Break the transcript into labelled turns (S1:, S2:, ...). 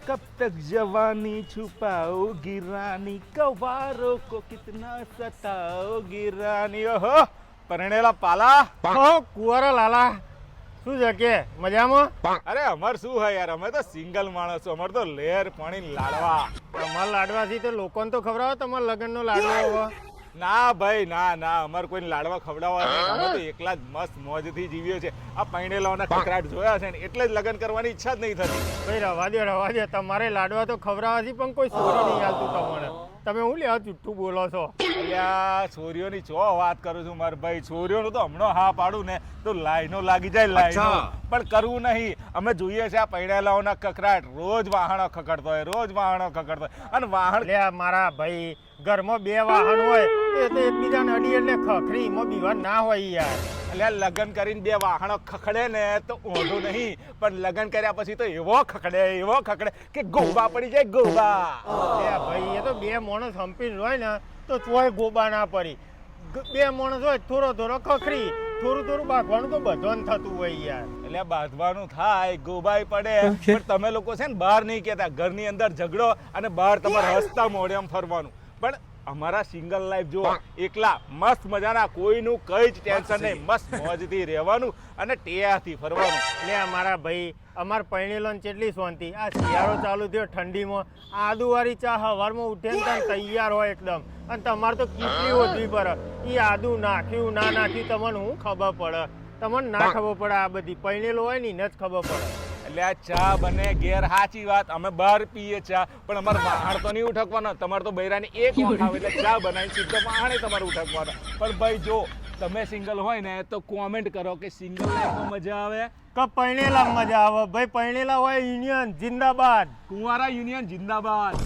S1: कब तक जवानी छुपाओगी रानी कवारों को कितना सताओगी रानी ओहो પરણેલા પાલા
S2: કુંવારા લાલા શું છે કે મજામાં?
S1: અરે અમાર શું હે યાર અમે તો સિંગલ માણસો અમાર તો લેર પાણી લાડવા
S2: તમારા લાડવાથી તો લોકોને તો ખવડાવો તમારા લગ્નનો લાડવો હવે.
S1: ના ભાઈ ના ના અમાર કોઈ લાડવા ખવડાવવા નહીં અમે તો એકલા જ મસ્ત મોજથી જીવીએ છે આ પૈણેલાઓના કકરાટ જોયા છે ને એટલે જ લગ્ન કરવાની ઈચ્છા જ નહીં થતી
S2: ભાઈ રવા દે તમારે લાડવા તો ખવડાવવાથી પણ કોઈ સોરી નહીં હાલતું તમને. તમે હું લે જુઠ્ઠું બોલો છો?
S1: અલ્યા છોરીઓની ચો વાત કરું છું મારા ભાઈ છોરીઓનું તો હમણાં હા પાડું ને તો લાઈનો લાગી જાય લાઈનો પણ કરવું નહીં અમે જોઈએ છે આ પૈણાલાઓના કકરાટ રોજ વાહણો ખકડતો હોય અને વાહણ
S2: લે મારા ભાઈ ઘરમાં બે વાહન હોય એ તો એકબીજાને અડી એટલે ખખરી એમાં બીવા ના હોય યાર.
S1: એટલે લગ્ન કરીને બે વાહણો ખખડે ને તો ઓઢું નહીં પણ લગ્ન કર્યા પછી તો એવો ખકડે કે ગોબા પડી જાય ગોબા.
S2: લે ભાઈ એ તો બે માણસ હંપીને હોય ને તો તોય ગોબા ના પડી. બે માણસ હોય થોડો ખખરી થોડું બાંધવાનું તો બધોને થતું હોય યાર.
S1: એટલે બાંધવાનું થાય ગોબાઈ પડે પણ તમે લોકો છે ને બહાર નહીં કહેતા ઘરની અંદર ઝઘડો અને બહાર તમારે હસતા મોઢે આમ ફરવાનું પણ અમારા સિંગલ લાઈફ જો એકલા મસ્ત મજાના કોઈનું કઈ જ ટેન્શન નહીં મસ્ત મોજથી રહેવાનું અને ટેયાથી ફરવાનું.
S2: એટલે મારા ભાઈ અમાર પૈણેલોને કેટલી શાંતિ. આ શિયાળો ચાલુ થયો ઠંડીમાં આદુવાળી ચા સવારમાં ઉઠે ને ત્યાં તૈયાર હોય એકદમ અને તમારે તો કેટલી ઓછી પડે. એ આદુ નાખ્યું ના નાખ્યું તમને શું ખબર પડે? તમને ના ખબર પડે. આ બધી પૈણેલો હોય ને એને જ ખબર પડે.
S1: એટલે આ ચા બને ઘેર સાચી વાત અમે બહાર પીએ ચા પણ અમારે વાહણ તો નહીં ઉઠકવાનો. તમારે તો બૈરાની એક વાંખ આવે એટલે ચા બનાવી સીધો વાહણે તમારે ઉઠકવાનો. પણ ભાઈ જો તમે સિંગલ હોય ને તો કોમેન્ટ કરો કે સિંગલ લાઈફમાં મજા આવે
S2: કે પૈણેલા મજા આવે. ભાઈ પૈણેલા હોય યુનિયન જિંદાબાદ.
S1: કુંવારા યુનિયન જિંદાબાદ.